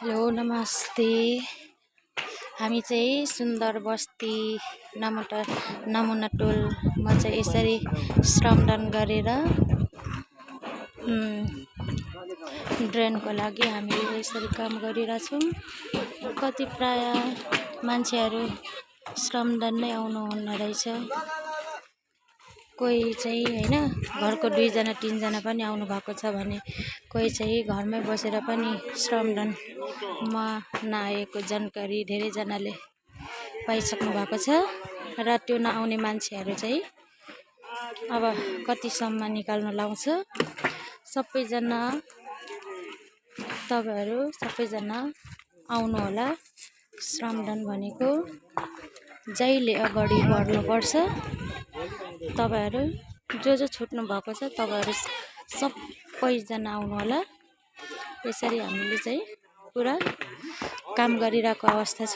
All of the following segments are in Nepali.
हेलो नमस्ते। हामी चाहिँ सुन्दर बस्ती नमुना टोलमा चाहिँ यसरी श्रमदान गरेर ड्रेनको लागि हामीले यसरी काम गरिरहेछौँ। कति प्राय मान्छेहरू श्रमदान नै आउनुहुन्न रहेछ। कोही चाहिँ हैन घरको 2 जना 3 जना पनि आउनु भएको छ भने कोही चाहिँ घरमै बसेर पनि श्रमदानमा नआएको जानकारी धेरै जनाले पाइसक्नु भएको छ र त्यो नआउने मान्छेहरू चाहिँ अब कतिसम्म निकाल्न लाउँछ। सबैजना तपाईहरु सबैजना आउनु होला। श्रमदान भनेको जहिले अगाडि बढ्नुपर्छ। तपाईहरु जो छुट्नु भएको छ तपाईहरु सबैजना आउनु होला। यसरी हामीले चाहिँ पुरा काम गरिरहेको अवस्था छ।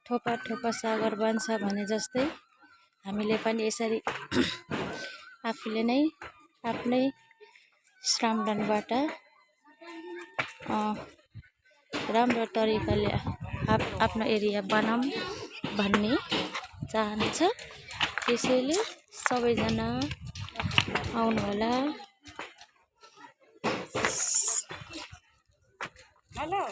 ठोपा ठोपा सागर बन्छ भने जस्तै हामीले पनि यसरी आफूले नै आफ्नै श्रमदानबाट राम्रो तरिकाले आफ्नो एरिया बनाऊँ भन्ने चाहना छ। त्यसैले सबैजना आउनु होला। हेलो